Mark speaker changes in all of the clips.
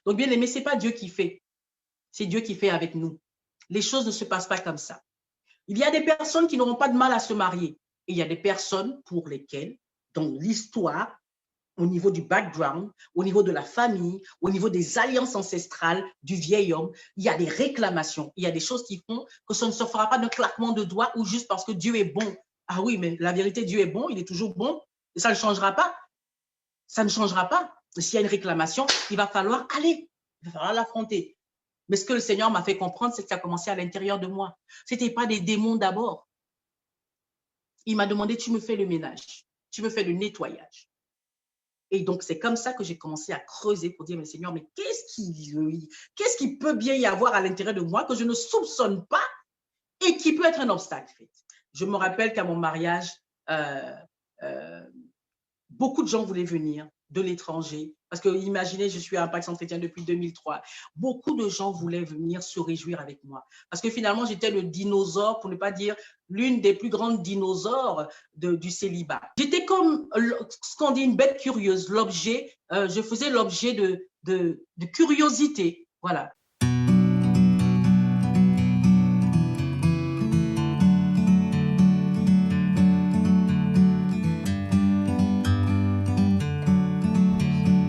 Speaker 1: Donc, bien aimé, ce n'est pas Dieu qui fait. C'est Dieu qui fait avec nous. Les choses ne se passent pas comme ça. Il y a des personnes qui n'auront pas de mal à se marier. Et il y a des personnes pour lesquelles, dans l'histoire, au niveau du background, au niveau de la famille, au niveau des alliances ancestrales du vieil homme, il y a des réclamations, il y a des choses qui font que ça ne se fera pas d'un claquement de doigts ou juste parce que Dieu est bon. Ah oui, mais la vérité, Dieu est bon, il est toujours bon, et ça ne changera pas. Ça ne changera pas. S'il y a une réclamation, il va falloir aller, il va falloir l'affronter. Mais ce que le Seigneur m'a fait comprendre, c'est que ça a commencé à l'intérieur de moi. Ce n'était pas des démons d'abord. Il m'a demandé, tu me fais le ménage, tu me fais le nettoyage. Et donc, c'est comme ça que j'ai commencé à creuser pour dire, mais Seigneur, mais qu'est-ce qui peut bien y avoir à l'intérieur de moi que je ne soupçonne pas et qui peut être un obstacle? Je me rappelle qu'à mon mariage, beaucoup de gens voulaient venir de l'étranger. Parce que imaginez, je suis à Impact Centre Chrétien depuis 2003. Beaucoup de gens voulaient venir se réjouir avec moi. Parce que finalement, j'étais le dinosaure, pour ne pas dire l'une des plus grandes dinosaures du célibat. J'étais comme ce qu'on dit une bête curieuse, l'objet, je faisais l'objet de curiosité. Voilà.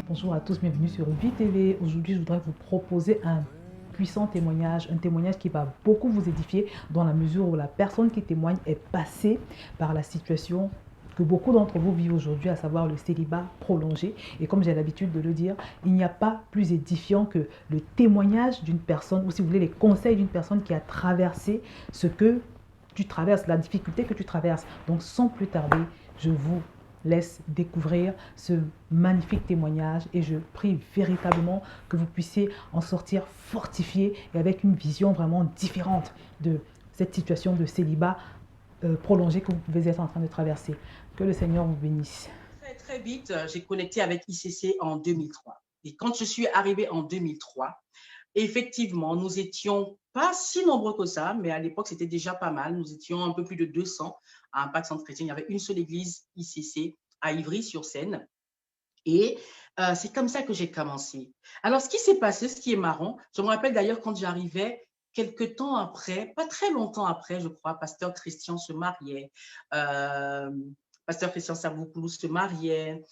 Speaker 2: Bonjour à tous, bienvenue sur VTV. Aujourd'hui, je voudrais vous proposer un puissant témoignage, un témoignage qui va beaucoup vous édifier dans la mesure où la personne qui témoigne est passée par la situation que beaucoup d'entre vous vivent aujourd'hui, à savoir le célibat prolongé. Et comme j'ai l'habitude de le dire, il n'y a pas plus édifiant que le témoignage d'une personne, ou si vous voulez, les conseils d'une personne qui a traversé ce que tu traverses, la difficulté que tu traverses. Donc, sans plus tarder, je vous laisse découvrir ce magnifique témoignage et je prie véritablement que vous puissiez en sortir fortifié et avec une vision vraiment différente de cette situation de célibat prolongé que vous pouvez être en train de traverser. Que le Seigneur vous bénisse.
Speaker 1: Très, très vite, j'ai connecté avec ICC en 2003. Et quand je suis arrivée en 2003, effectivement, nous étions pas si nombreux que ça, mais à l'époque, c'était déjà pas mal. Nous étions un peu plus de 200 à Impact Centre Chrétien. Il y avait une seule église ICC à Ivry-sur-Seine. Et c'est comme ça que j'ai commencé. Alors, ce qui s'est passé, ce qui est marrant, je me rappelle d'ailleurs quand j'arrivais, quelques temps après, pas très longtemps après, je crois, Pasteur Christian se mariait. Pasteur Christian Savoukoulou se mariait.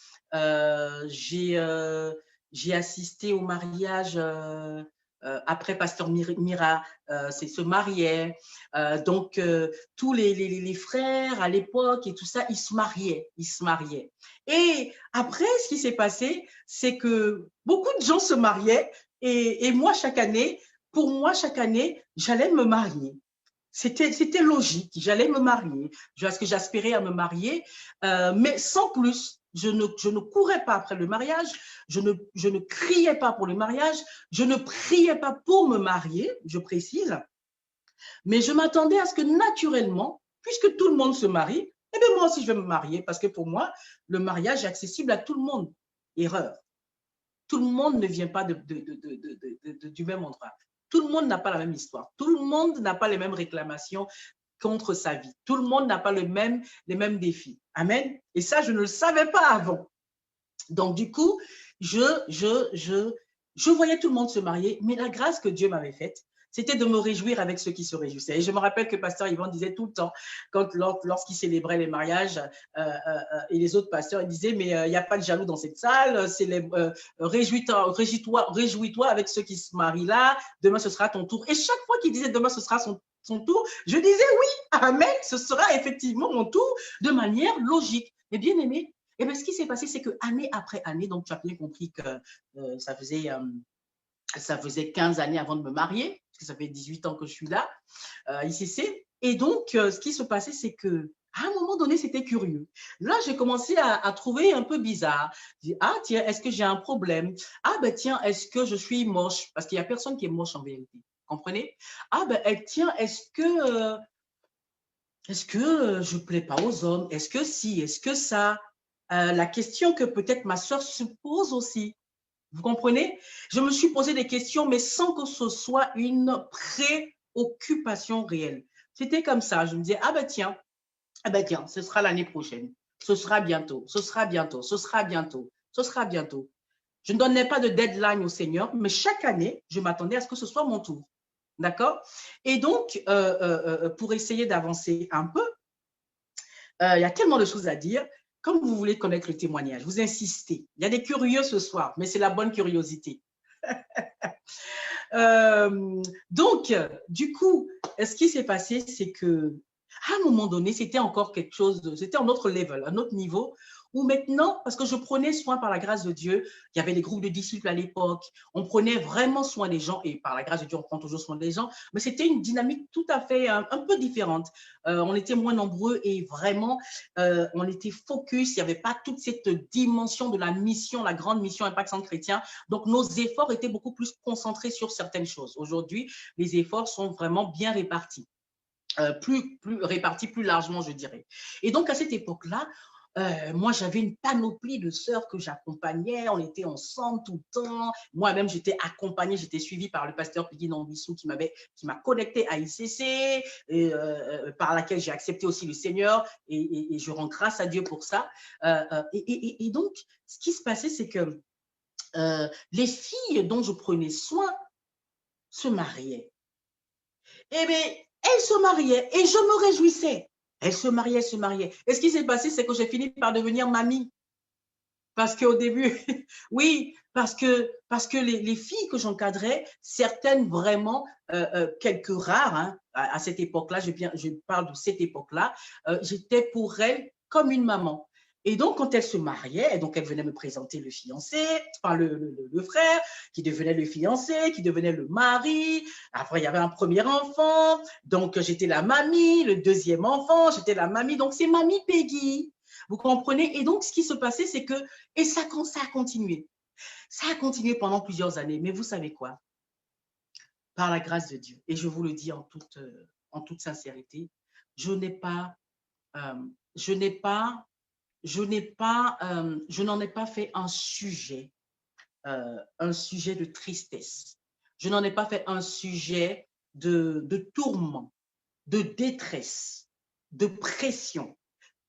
Speaker 1: J'ai assisté au mariage après Pasteur Mira se mariait. Donc, tous les frères à l'époque et tout ça, ils se mariaient. Ils se mariaient. Et après, ce qui s'est passé, c'est que beaucoup de gens se mariaient et moi, chaque année, pour moi, chaque année, j'allais me marier. C'était logique, j'allais me marier, parce que j'aspirais à me marier, mais sans plus. Je ne courais pas après le mariage, je ne criais pas pour le mariage, je ne priais pas pour me marier, je précise, mais je m'attendais à ce que naturellement, puisque tout le monde se marie, eh bien moi aussi je vais me marier, parce que pour moi, le mariage est accessible à tout le monde. Erreur. Tout le monde ne vient pas du même endroit. Tout le monde n'a pas la même histoire. Tout le monde n'a pas les mêmes réclamations contre sa vie. Tout le monde n'a pas les mêmes défis. Amen. Et ça, je ne le savais pas avant. Donc, du coup, je voyais tout le monde se marier, mais la grâce que Dieu m'avait faite, c'était de me réjouir avec ceux qui se réjouissaient. Et je me rappelle que Pasteur Yvan disait tout le temps, lorsqu'il célébrait les mariages, et les autres pasteurs, ils disaient, mais il n'y a pas de jaloux dans cette salle, réjouis-toi avec ceux qui se marient là, demain ce sera ton tour. Et chaque fois qu'il disait demain ce sera son tour, je disais oui, amen, ce sera effectivement mon tour de manière logique. Mais bien aimé, et bien, ce qui s'est passé, c'est que année après année, donc tu as bien compris que ça faisait 15 années avant de me marier, parce que ça fait 18 ans que je suis là, ICC. Et donc, ce qui se passait, c'est que à un moment donné, c'était curieux. Là, j'ai commencé à trouver un peu bizarre. Je dis, ah tiens, est-ce que j'ai un problème? Ah ben tiens, est-ce que je suis moche? Parce qu'il n'y a personne qui est moche en vérité. Comprenez? Ah ben tiens, est-ce que je plais pas aux hommes? Est-ce que si? Est-ce que ça? La question que peut-être ma soeur se pose aussi. Vous comprenez? Je me suis posé des questions, mais sans que ce soit une préoccupation réelle. C'était comme ça. Je me disais, ah ben tiens, ce sera l'année prochaine. Ce sera bientôt, ce sera bientôt, ce sera bientôt, ce sera bientôt. Je ne donnais pas de deadline au Seigneur, mais chaque année, je m'attendais à ce que ce soit mon tour. D'accord? Et donc, pour essayer d'avancer un peu, il y a tellement de choses à dire. Comme vous voulez connaître le témoignage, vous insistez. Il y a des curieux ce soir, mais c'est la bonne curiosité. Donc, du coup, ce qui s'est passé, c'est que à un moment donné, c'était encore quelque chose, c'était un autre level, un autre niveau, où maintenant, parce que je prenais soin par la grâce de Dieu, il y avait des groupes de disciples à l'époque, on prenait vraiment soin des gens, et par la grâce de Dieu, on prend toujours soin des gens, mais c'était une dynamique tout à fait un peu différente. On était moins nombreux et vraiment, on était focus, il n'y avait pas toute cette dimension de la mission, la grande mission Impact Centre Chrétien, donc nos efforts étaient beaucoup plus concentrés sur certaines choses. Aujourd'hui, les efforts sont vraiment bien répartis. Plus répartis plus largement, je dirais. Et donc, à cette époque-là, moi, j'avais une panoplie de sœurs que j'accompagnais. On était ensemble tout le temps. Moi-même, j'étais accompagnée, j'étais suivie par le pasteur Piggy Nambissou qui m'a connecté à ICC, et, par laquelle j'ai accepté aussi le Seigneur. Et je rends grâce à Dieu pour ça. Et donc, ce qui se passait, c'est que les filles dont je prenais soin se mariaient. Eh bien, elle se mariait et je me réjouissais. Elle se mariait, elle se mariait. Et ce qui s'est passé, c'est que j'ai fini par devenir mamie. Parce qu'au début, oui, parce que les filles que j'encadrais, certaines vraiment, quelques rares, hein, à cette époque-là, je parle de cette époque-là, j'étais pour elles comme une maman. Et donc, quand elle se mariait, donc elle venait me présenter le fiancé, enfin le frère, qui devenait le fiancé, qui devenait le mari. Après, il y avait un premier enfant, donc j'étais la mamie. Le deuxième enfant, j'étais la mamie. Donc, c'est Mamie Peggy. Vous comprenez? Et donc, ce qui se passait, c'est que, et ça a continué. Ça a continué pendant plusieurs années. Mais vous savez quoi? Par la grâce de Dieu, et je vous le dis en toute sincérité, je n'en ai pas fait un sujet de tristesse. Je n'en ai pas fait un sujet de tourment, de détresse, de pression.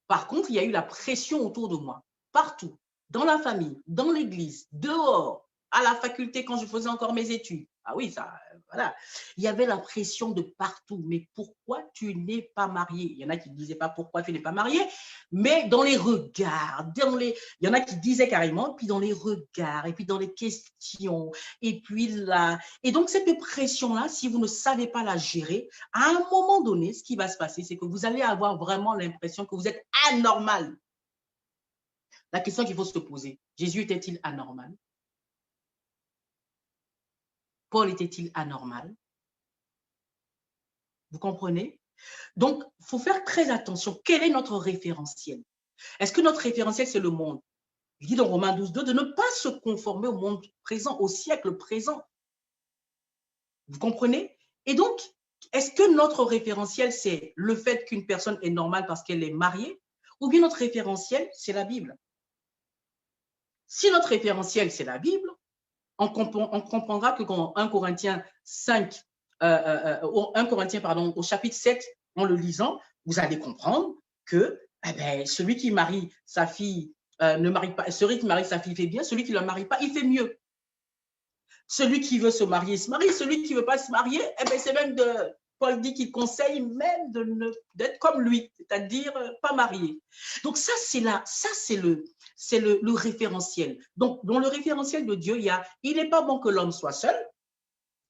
Speaker 1: Par contre, il y a eu la pression autour de moi, partout, dans la famille, dans l'église, dehors, à la faculté quand je faisais encore mes études. Ah oui, ça, voilà. Il y avait la pression de partout. Mais pourquoi tu n'es pas marié? Il y en a qui ne disaient pas pourquoi tu n'es pas marié, mais dans les regards, il y en a qui disaient carrément, puis dans les regards, et puis dans les questions, et puis là. Et donc, cette pression-là, si vous ne savez pas la gérer, à un moment donné, ce qui va se passer, c'est que vous allez avoir vraiment l'impression que vous êtes anormal. La question qu'il faut se poser, Jésus était-il anormal? Paul était-il anormal? Vous comprenez? Donc, il faut faire très attention. Quel est notre référentiel? Est-ce que notre référentiel, c'est le monde? Il dit dans Romains 12, 2, de ne pas se conformer au monde présent, au siècle présent. Vous comprenez? Et donc, est-ce que notre référentiel, c'est le fait qu'une personne est normale parce qu'elle est mariée? Ou bien notre référentiel, c'est la Bible? Si notre référentiel, c'est la Bible, on comprendra que quand 1 Corinthiens 5, 1 Corinthiens, pardon, au chapitre 7, en le lisant, vous allez comprendre que celui qui marie sa fille ne marie pas, celui qui marie sa fille fait bien, celui qui ne la marie pas, il fait mieux. Celui qui veut se marier, se marie, celui qui ne veut pas se marier, c'est même Paul dit qu'il conseille même d'être comme lui, c'est-à-dire pas marié. Donc ça, c'est le référentiel. Donc, dans le référentiel de Dieu, il n'est pas bon que l'homme soit seul,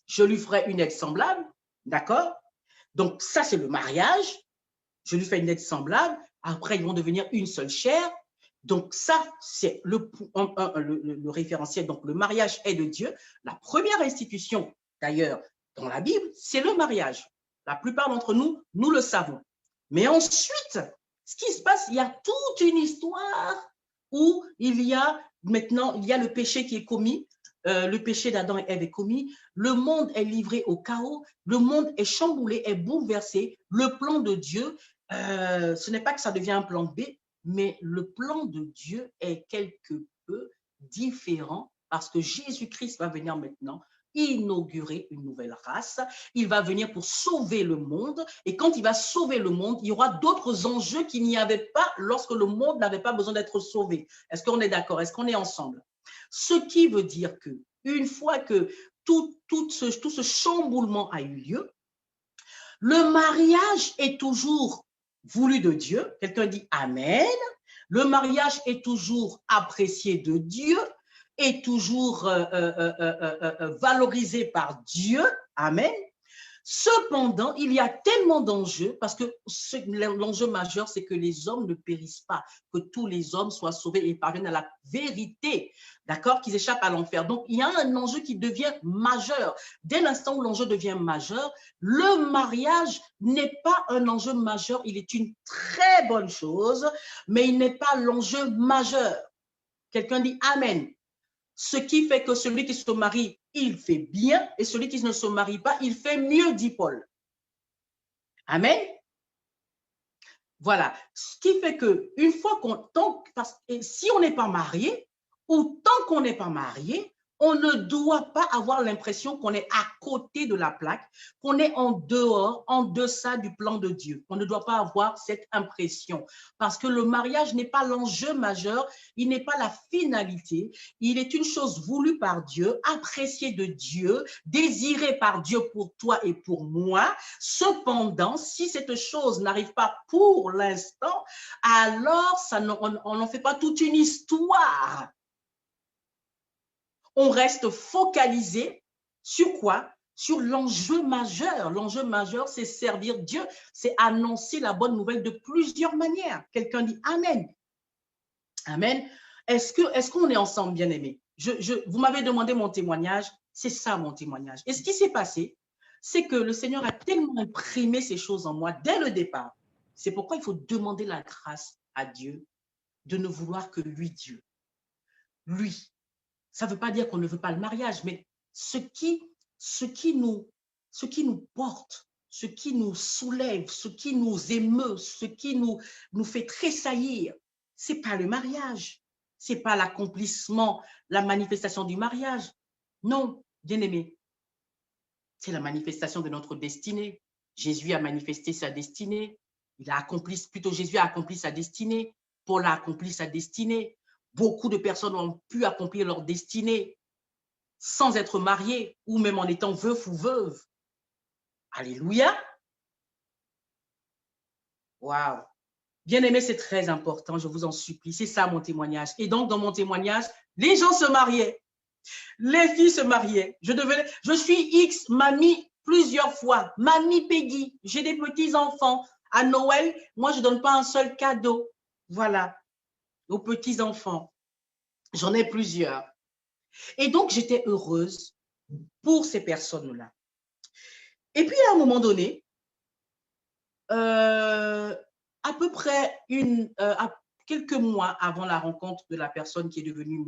Speaker 1: je lui ferai une aide semblable, d'accord? Donc ça, c'est le mariage, je lui fais une aide semblable, après ils vont devenir une seule chair. Donc ça, c'est le référentiel. Donc le mariage est de Dieu. La première institution, d'ailleurs, dans la Bible, c'est le mariage. La plupart d'entre nous, nous le savons. Mais ensuite, ce qui se passe, il y a toute une histoire où il y a le péché qui est commis. Le péché d'Adam et Ève est commis. Le monde est livré au chaos. Le monde est chamboulé, est bouleversé. Le plan de Dieu, ce n'est pas que ça devient un plan B, mais le plan de Dieu est quelque peu différent parce que Jésus-Christ va venir maintenant inaugurer une nouvelle race. Il va venir pour sauver le monde. Et quand il va sauver le monde, il y aura d'autres enjeux qu'il n'y avait pas lorsque le monde n'avait pas besoin d'être sauvé. Est-ce qu'on est d'accord? Est-ce qu'on est ensemble? Ce qui veut dire que une fois que tout ce chamboulement a eu lieu, le mariage est toujours voulu de Dieu. Quelqu'un dit Amen. Le mariage est toujours apprécié de Dieu, est toujours valorisé par Dieu. Amen. Cependant, il y a tellement d'enjeux parce que l'enjeu majeur, c'est que les hommes ne périssent pas, que tous les hommes soient sauvés et parviennent à la vérité, d'accord, qu'ils échappent à l'enfer. Donc, il y a un enjeu qui devient majeur. Dès l'instant où l'enjeu devient majeur, le mariage n'est pas un enjeu majeur. Il est une très bonne chose, mais il n'est pas l'enjeu majeur. Quelqu'un dit Amen. Ce qui fait que celui qui se marie, il fait bien, et celui qui ne se marie pas, il fait mieux, dit Paul. Amen. Voilà. Ce qui fait que une fois si on n'est pas marié, ou tant qu'on n'est pas marié, on ne doit pas avoir l'impression qu'on est à côté de la plaque, qu'on est en dehors, en deçà du plan de Dieu. On ne doit pas avoir cette impression parce que le mariage n'est pas l'enjeu majeur, il n'est pas la finalité, il est une chose voulue par Dieu, appréciée de Dieu, désirée par Dieu pour toi et pour moi. Cependant, si cette chose n'arrive pas pour l'instant, alors on n'en fait pas toute une histoire. On reste focalisé sur quoi? Sur l'enjeu majeur. L'enjeu majeur, c'est servir Dieu, c'est annoncer la bonne nouvelle de plusieurs manières. Quelqu'un dit Amen. Amen. Est-ce qu'on est ensemble, bien-aimés? Vous m'avez demandé mon témoignage, c'est ça mon témoignage. Et ce qui s'est passé, c'est que le Seigneur a tellement imprimé ces choses en moi dès le départ. C'est pourquoi il faut demander la grâce à Dieu de ne vouloir que lui, Dieu. Lui. Ça ne veut pas dire qu'on ne veut pas le mariage, mais ce qui nous porte, ce qui nous soulève, ce qui nous émeut, ce qui nous fait tressaillir, ce n'est pas le mariage, ce n'est pas l'accomplissement, la manifestation du mariage. Non, bien-aimé, c'est la manifestation de notre destinée. Jésus a manifesté sa destinée. Jésus a accompli sa destinée. Paul a accompli sa destinée. Beaucoup de personnes ont pu accomplir leur destinée sans être mariées ou même en étant veuf ou veuve. Alléluia. Waouh. Bien-aimé, c'est très important, je vous en supplie. C'est ça mon témoignage. Et donc, dans mon témoignage, les gens se mariaient. Les filles se mariaient. Je suis X, mamie, plusieurs fois. Mamie Peggy, j'ai des petits-enfants. À Noël, moi, je ne donne pas un seul cadeau. Voilà. Aux petits-enfants. J'en ai plusieurs. Et donc, j'étais heureuse pour ces personnes-là. Et puis, à un moment donné, à peu près quelques mois avant la rencontre de la personne qui est devenue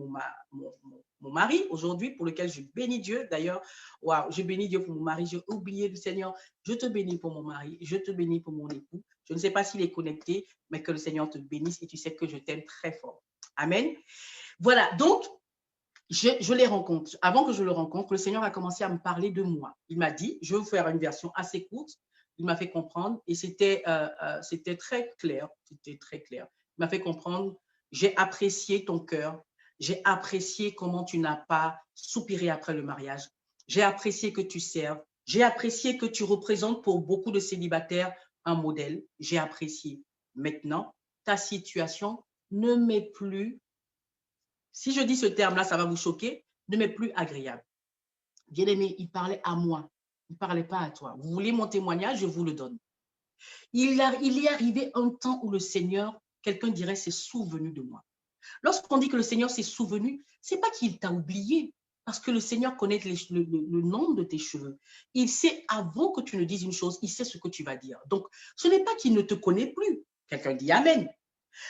Speaker 1: mon mari aujourd'hui, pour lequel je bénis Dieu. D'ailleurs, waouh, je bénis Dieu pour mon mari. J'ai oublié le Seigneur. Je te bénis pour mon mari. Je te bénis pour mon époux. Je ne sais pas s'il est connecté, mais que le Seigneur te bénisse et tu sais que je t'aime très fort. Amen. Voilà, donc, je les rencontre. Avant que je le rencontre, le Seigneur a commencé à me parler de moi. Il m'a dit, je vais vous faire une version assez courte. Il m'a fait comprendre et c'était très clair. C'était très clair. Il m'a fait comprendre, j'ai apprécié ton cœur. J'ai apprécié comment tu n'as pas soupiré après le mariage. J'ai apprécié que tu serves. J'ai apprécié que tu représentes pour beaucoup de célibataires un modèle. J'ai apprécié. Maintenant, ta situation ne m'est plus, si je dis ce terme-là, ça va vous choquer, ne m'est plus agréable. Bien-aimé, il parlait à moi. Il ne parlait pas à toi. Vous voulez mon témoignage, je vous le donne. Il est arrivé un temps où le Seigneur, quelqu'un dirait, s'est souvenu de moi. Lorsqu'on dit que le Seigneur s'est souvenu, ce n'est pas qu'il t'a oublié, parce que le Seigneur connaît le nombre de tes cheveux. Il sait, avant que tu ne dises une chose, il sait ce que tu vas dire. Donc, ce n'est pas qu'il ne te connaît plus. Quelqu'un dit Amen.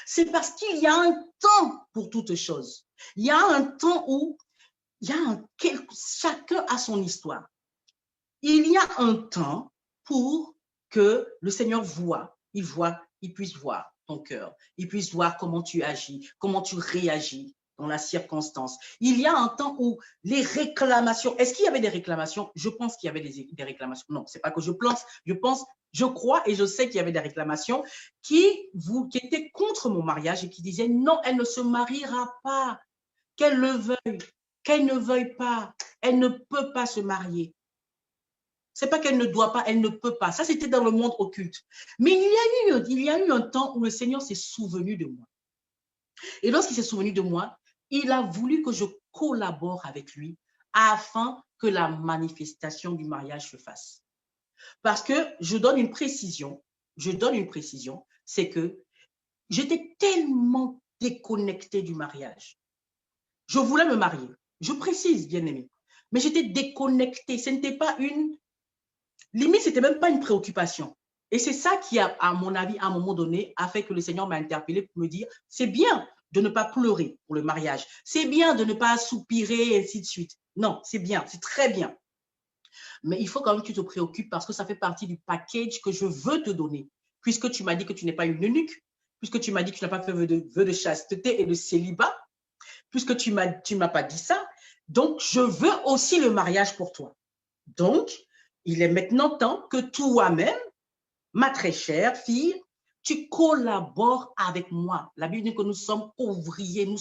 Speaker 1: C'est parce qu'il y a un temps pour toutes choses. Il y a un temps où chacun a son histoire. Il y a un temps pour que le Seigneur il puisse voir ton cœur, il puisse voir comment tu agis, comment tu réagis dans la circonstance. Il y a un temps où les réclamations, est-ce qu'il y avait des réclamations? Je pense qu'il y avait des réclamations. Non, c'est pas que je pense, je crois et je sais qu'il y avait des réclamations qui étaient contre mon mariage et qui disaient non, elle ne se mariera pas. qu'elle le veuille, qu'elle ne veuille pas, elle ne peut pas se marier. C'est pas qu'elle ne doit pas, elle ne peut pas. Ça, c'était dans le monde occulte. Mais il y a eu un temps où le Seigneur s'est souvenu de moi. Et lorsqu'il s'est souvenu de moi, il a voulu que je collabore avec lui afin que la manifestation du mariage se fasse. Parce que je donne une précision, c'est que j'étais tellement déconnectée du mariage. Je voulais me marier, je précise, bien aimé, mais j'étais déconnectée. Ce n'était pas une, limite, ce n'était même pas une préoccupation. Et c'est ça qui, à mon avis, à un moment donné, a fait que le Seigneur m'a interpellée pour me dire, c'est bien de ne pas pleurer pour le mariage, c'est bien de ne pas soupirer, et ainsi de suite. Non, c'est bien, c'est très bien. Mais il faut quand même que tu te préoccupes parce que ça fait partie du package que je veux te donner. Puisque tu m'as dit que tu n'es pas une eunuque, puisque tu m'as dit que tu n'as pas fait vœu de chasteté et de célibat, puisque tu ne m'as pas dit ça, donc je veux aussi le mariage pour toi. Donc, il est maintenant temps que toi-même, ma très chère fille, tu collabores avec moi. La Bible dit que nous sommes ouvriers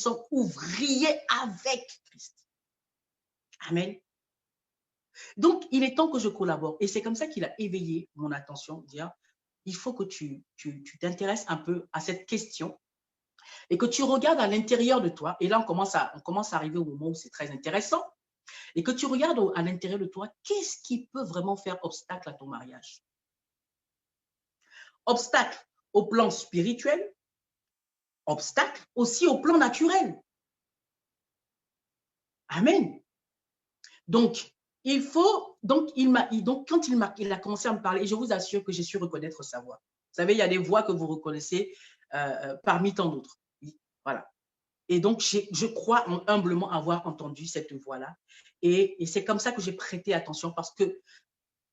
Speaker 1: avec Christ. Amen. Donc, il est temps que je collabore. Et c'est comme ça qu'il a éveillé mon attention, dire, il faut que tu t'intéresses un peu à cette question et que tu regardes à l'intérieur de toi. Et là, on commence à arriver au moment où c'est très intéressant. Et que tu regardes à l'intérieur de toi, qu'est-ce qui peut vraiment faire obstacle à ton mariage? Obstacle au plan spirituel, obstacle aussi au plan naturel. Amen. Donc, il faut, donc quand il a commencé à me parler, et je vous assure que j'ai su reconnaître sa voix. Vous savez, il y a des voix que vous reconnaissez parmi tant d'autres. Voilà. Et donc, je crois humblement avoir entendu cette voix-là. Et c'est comme ça que j'ai prêté attention parce que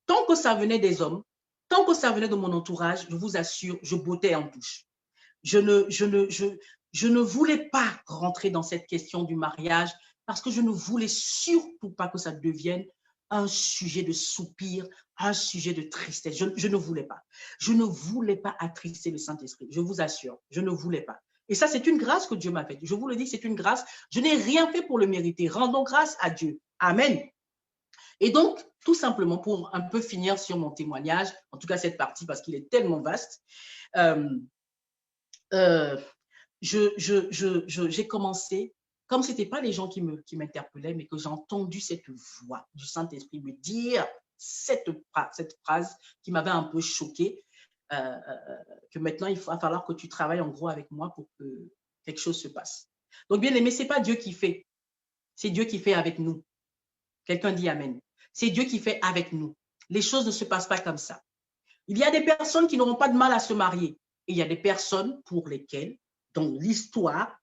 Speaker 1: tant que ça venait des hommes, tant que ça venait de mon entourage, je vous assure, je bottais en touche. Je ne voulais pas rentrer dans cette question du mariage parce que je ne voulais surtout pas que ça devienne un sujet de soupir, un sujet de tristesse. Je ne voulais pas. Je ne voulais pas attrister le Saint-Esprit. Je vous assure, je ne voulais pas. Et ça, c'est une grâce que Dieu m'a faite. Je vous le dis, c'est une grâce. Je n'ai rien fait pour le mériter. Rendons grâce à Dieu. Amen. Et donc, tout simplement, pour un peu finir sur mon témoignage, en tout cas cette partie parce qu'il est tellement vaste, j'ai commencé, comme ce n'était pas les gens qui m'interpellaient, mais que j'ai entendu cette voix du Saint-Esprit me dire cette phrase qui m'avait un peu choquée, que maintenant, il va falloir que tu travailles en gros avec moi pour que quelque chose se passe. Donc, bien aimé, ce n'est pas Dieu qui fait, c'est Dieu qui fait avec nous. Quelqu'un dit Amen. C'est Dieu qui fait avec nous. Les choses ne se passent pas comme ça. Il y a des personnes qui n'auront pas de mal à se marier. Et il y a des personnes pour lesquelles, dans l'histoire,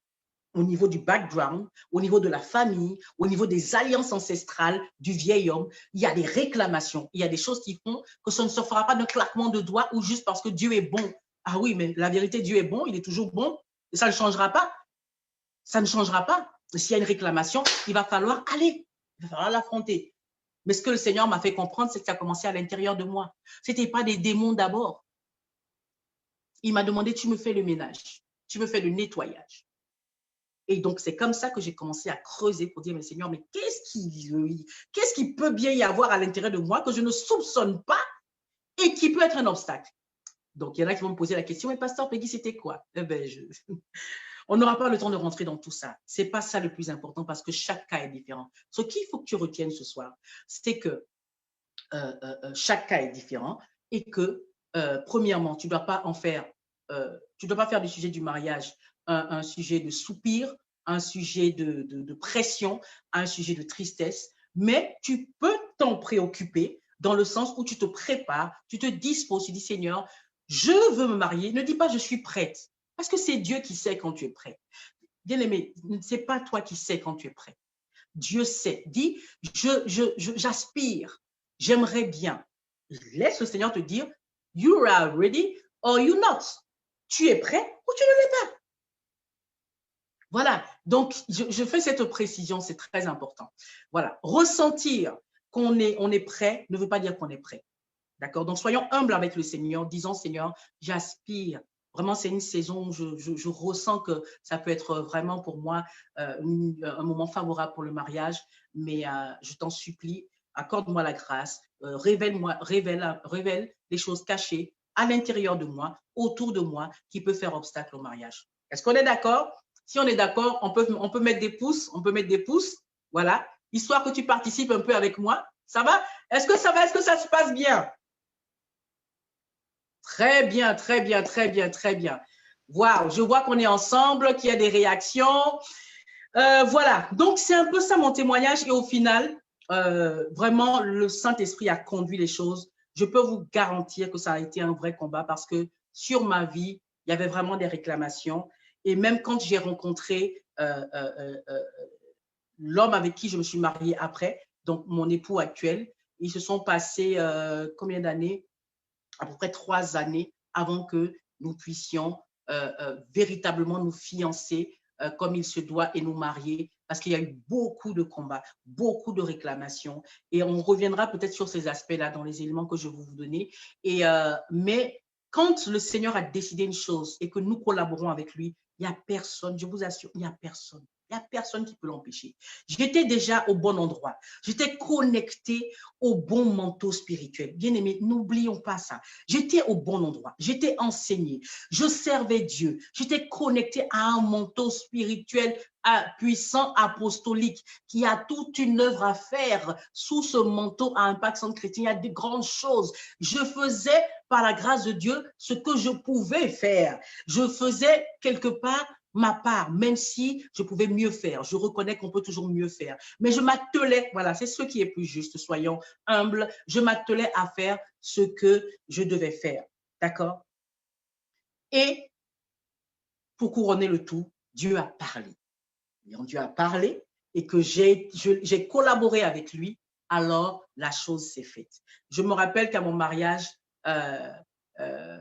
Speaker 1: au niveau du background, au niveau de la famille, au niveau des alliances ancestrales du vieil homme, il y a des réclamations, il y a des choses qui font que ça ne se fera pas d'un claquement de doigts ou juste parce que Dieu est bon. Ah oui, mais la vérité, Dieu est bon, il est toujours bon, et ça ne changera pas. Ça ne changera pas. S'il y a une réclamation, il va falloir aller, il va falloir l'affronter. Mais ce que le Seigneur m'a fait comprendre, c'est que ça a commencé à l'intérieur de moi. Ce n'était pas des démons d'abord. Il m'a demandé, tu me fais le ménage, tu me fais le nettoyage. Et donc, c'est comme ça que j'ai commencé à creuser pour dire, mais Seigneur, mais qu'est-ce qui peut bien y avoir à l'intérieur de moi que je ne soupçonne pas et qui peut être un obstacle? Donc, il y en a qui vont me poser la question, mais pasteur Peggy, c'était quoi? Eh bien, on n'aura pas le temps de rentrer dans tout ça. Ce n'est pas ça le plus important parce que chaque cas est différent. Ce qu'il faut que tu retiennes ce soir, c'est que chaque cas est différent et que, premièrement, tu ne dois pas faire du sujet du mariage un sujet de soupir, un sujet de pression, un sujet de tristesse, mais tu peux t'en préoccuper dans le sens où tu te prépares, tu te disposes, tu dis Seigneur, je veux me marier. Ne dis pas je suis prête, parce que c'est Dieu qui sait quand tu es prêt. Bien aimé, ce n'est pas toi qui sais quand tu es prêt. Dieu sait. Dis, j'aspire, j'aimerais bien. Laisse le Seigneur te dire, you are ready or you not. Tu es prêt ou tu ne l'es pas. Voilà, donc je fais cette précision, c'est très important. Voilà, ressentir qu'on est prêt ne veut pas dire qu'on est prêt. D'accord? Donc, soyons humbles avec le Seigneur, disons, Seigneur, j'aspire Vraiment, c'est une saison où je ressens que ça peut être vraiment pour moi un moment favorable pour le mariage. Mais je t'en supplie, accorde-moi la grâce, révèle les choses cachées à l'intérieur de moi, autour de moi, qui peut faire obstacle au mariage. Est-ce qu'on est d'accord? Si on est d'accord, on peut mettre des pouces, on peut mettre des pouces, voilà, histoire que tu participes un peu avec moi. Ça va? Est-ce que ça va? Est-ce que ça se passe bien? Très bien, très bien, très bien, très bien. Waouh, je vois qu'on est ensemble, qu'il y a des réactions. Voilà, donc c'est un peu ça mon témoignage et au final, vraiment, le Saint-Esprit a conduit les choses. Je peux vous garantir que ça a été un vrai combat parce que sur ma vie, il y avait vraiment des réclamations. Et même quand j'ai rencontré l'homme avec qui je me suis mariée après, donc mon époux actuel, ils se sont passés combien d'années? À peu près 3 années avant que nous puissions véritablement nous fiancer comme il se doit et nous marier, parce qu'il y a eu beaucoup de combats, beaucoup de réclamations, et on reviendra peut-être sur ces aspects-là dans les éléments que je vais vous donner. Mais quand le Seigneur a décidé une chose et que nous collaborons avec lui, il n'y a personne, je vous assure, il n'y a personne. Il n'y a personne qui peut l'empêcher. J'étais déjà au bon endroit. J'étais connecté au bon manteau spirituel. Bien aimé, n'oublions pas ça. J'étais au bon endroit. J'étais enseigné. Je servais Dieu. J'étais connecté à un manteau spirituel puissant, apostolique, qui a toute une œuvre à faire sous ce manteau à Impact Centre Chrétien. Il y a de grandes choses. Je faisais, par la grâce de Dieu, ce que je pouvais faire. Je faisais quelque part ma part, même si je pouvais mieux faire. Je reconnais qu'on peut toujours mieux faire. Mais je m'attelais, voilà, c'est ce qui est plus juste, soyons humbles, je m'attelais à faire ce que je devais faire. D'accord? Et pour couronner le tout, Dieu a parlé. Et quand Dieu a parlé et que j'ai collaboré avec lui, alors la chose s'est faite. Je me rappelle qu'à mon mariage, euh, euh,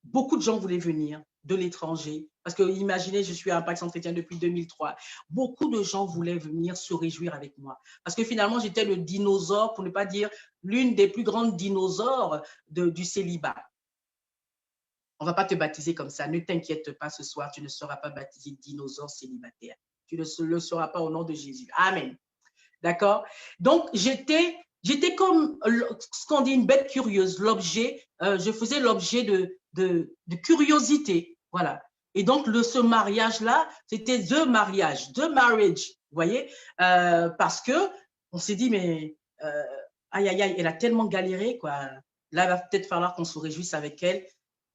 Speaker 1: beaucoup de gens voulaient venir de l'étranger. Parce que imaginez, je suis à Impact Centre Chrétien depuis 2003. Beaucoup de gens voulaient venir se réjouir avec moi. Parce que finalement, j'étais le dinosaure, pour ne pas dire l'une des plus grandes dinosaures du célibat. On ne va pas te baptiser comme ça. Ne t'inquiète pas ce soir, tu ne seras pas baptisé dinosaure célibataire. Tu ne le seras pas au nom de Jésus. Amen. D'accord? Donc, j'étais comme ce qu'on dit une bête curieuse, l'objet, je faisais l'objet de curiosité. Voilà. Et donc, ce mariage-là, c'était the marriage, vous voyez? Parce que on s'est dit, mais aïe, aïe, aïe, elle a tellement galéré, quoi. Là, il va peut-être falloir qu'on se réjouisse avec elle.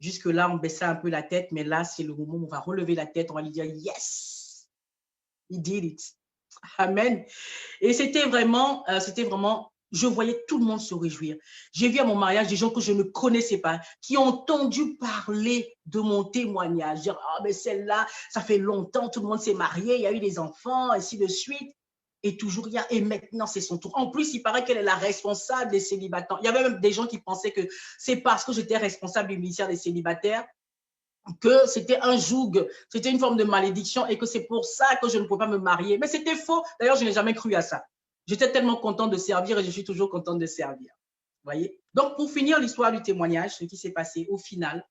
Speaker 1: Jusque-là, on baissait un peu la tête, mais là, c'est le moment où on va relever la tête, on va lui dire, yes, he did it. Amen. Et c'était vraiment, je voyais tout le monde se réjouir. J'ai vu à mon mariage des gens que je ne connaissais pas, qui ont entendu parler de mon témoignage, dire, ah, mais celle-là, ça fait longtemps, tout le monde s'est marié, il y a eu des enfants, ainsi de suite. Et toujours, et maintenant, c'est son tour. En plus, il paraît qu'elle est la responsable des célibataires. Il y avait même des gens qui pensaient que c'est parce que j'étais responsable du ministère des célibataires que c'était un joug, c'était une forme de malédiction et que c'est pour ça que je ne pouvais pas me marier. Mais c'était faux. D'ailleurs, je n'ai jamais cru à ça. J'étais tellement contente de servir et je suis toujours contente de servir. Vous voyez? Donc, pour finir l'histoire du témoignage, ce qui s'est passé au final,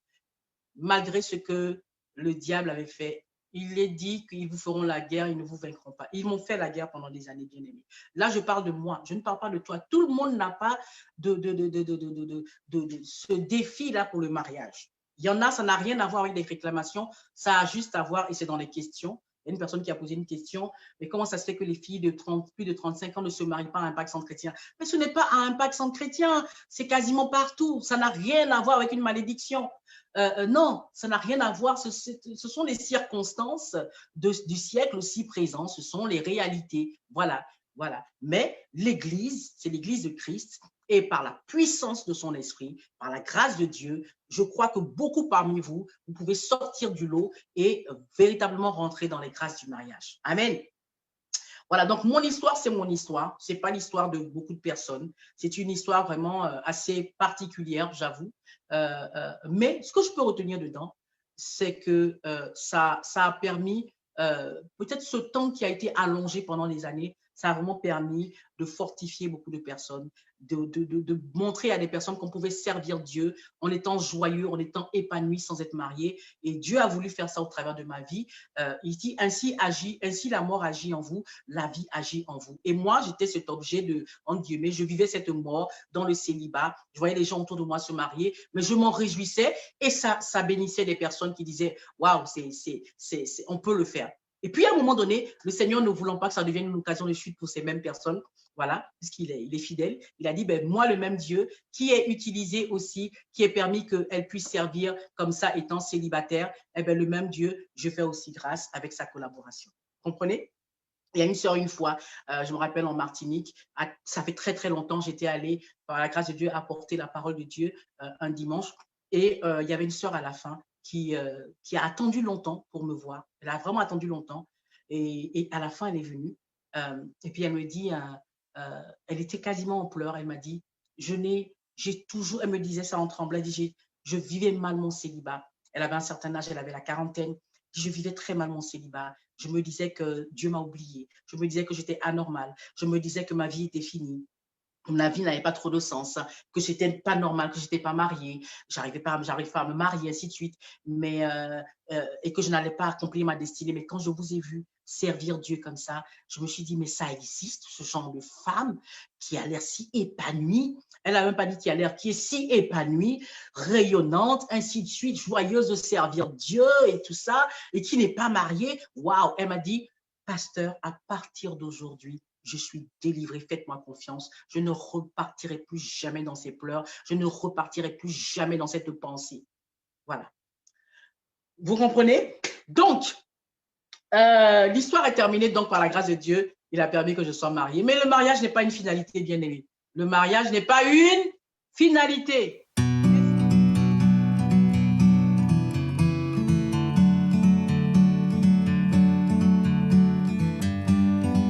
Speaker 1: malgré ce que le diable avait fait, il est dit qu'ils vous feront la guerre, ils ne vous vaincront pas. Ils m'ont fait la guerre pendant des années, bien aimés. Là, je parle de moi, je ne parle pas de toi. Tout le monde n'a pas ce défi-là pour le mariage. Il y en a, ça n'a rien à voir avec des réclamations, ça a juste à voir, et c'est dans les questions. Il y a une personne qui a posé une question, mais comment ça se fait que les filles de plus de 35 ans ne se marient pas à Impact Centre Chrétien? Mais ce n'est pas à Impact Centre Chrétien, c'est quasiment partout. Ça n'a rien à voir avec une malédiction. Non, ça n'a rien à voir. Ce sont les circonstances du siècle aussi présent. Ce sont les réalités. Voilà, voilà. Mais l'Église, c'est l'Église de Christ. Et par la puissance de son esprit, par la grâce de Dieu, je crois que beaucoup parmi vous, vous pouvez sortir du lot et véritablement rentrer dans les grâces du mariage. Amen. Voilà, donc mon histoire, c'est mon histoire. Ce n'est pas l'histoire de beaucoup de personnes. C'est une histoire vraiment assez particulière, j'avoue. Mais ce que je peux retenir dedans, c'est que ça a permis, peut-être ce temps qui a été allongé pendant des années, ça a vraiment permis de fortifier beaucoup de personnes, de montrer à des personnes qu'on pouvait servir Dieu en étant joyeux, en étant épanoui sans être marié. Et Dieu a voulu faire ça au travers de ma vie. Il dit, ainsi la mort agit en vous, la vie agit en vous. Et moi, j'étais cet objet de, entre guillemets, je vivais cette mort dans le célibat. Je voyais les gens autour de moi se marier, mais je m'en réjouissais et ça bénissait des personnes qui disaient, waouh, on peut le faire. Et puis, à un moment donné, le Seigneur, ne voulant pas que ça devienne une occasion de chute pour ces mêmes personnes, voilà, puisqu'il est fidèle, il a dit, ben, moi, le même Dieu, qui est utilisé aussi, qui est permis qu'elle puisse servir comme ça, étant célibataire, eh ben, le même Dieu, je fais aussi grâce avec sa collaboration. Comprenez? Il y a une sœur, une fois, je me rappelle en Martinique, ça fait très, très longtemps, j'étais allée, par la grâce de Dieu, apporter la parole de Dieu un dimanche. Et il y avait une sœur à la fin qui a attendu longtemps pour me voir. Elle a vraiment attendu longtemps. Et à la fin, elle est venue. Et puis, elle me dit, elle était quasiment en pleurs. Elle m'a dit, j'ai toujours, elle me disait ça en tremblant, elle dit, je vivais mal mon célibat. Elle avait un certain âge, elle avait la quarantaine. Je vivais très mal mon célibat. Je me disais que Dieu m'a oublié. Je me disais que j'étais anormale. Je me disais que ma vie était finie. Ma vie n'avait pas trop de sens, que c'était pas normal, que j'étais pas mariée, j'arrivais pas à me marier, ainsi de suite, mais et que je n'allais pas accomplir ma destinée. Mais quand je vous ai vu servir Dieu comme ça, je me suis dit, mais ça existe, ce genre de femme qui a l'air si épanouie. Elle n'a même pas dit qui a l'air, qui est si épanouie, rayonnante, ainsi de suite, joyeuse de servir Dieu et tout ça, et qui n'est pas mariée. Waouh! Elle m'a dit, pasteur, à partir d'aujourd'hui, je suis délivrée, faites-moi confiance. Je ne repartirai plus jamais dans ces pleurs. Je ne repartirai plus jamais dans cette pensée. Voilà. Vous comprenez? Donc, l'histoire est terminée. Donc, par la grâce de Dieu, il a permis que je sois mariée. Mais le mariage n'est pas une finalité, bien aimé. Le mariage n'est pas une finalité.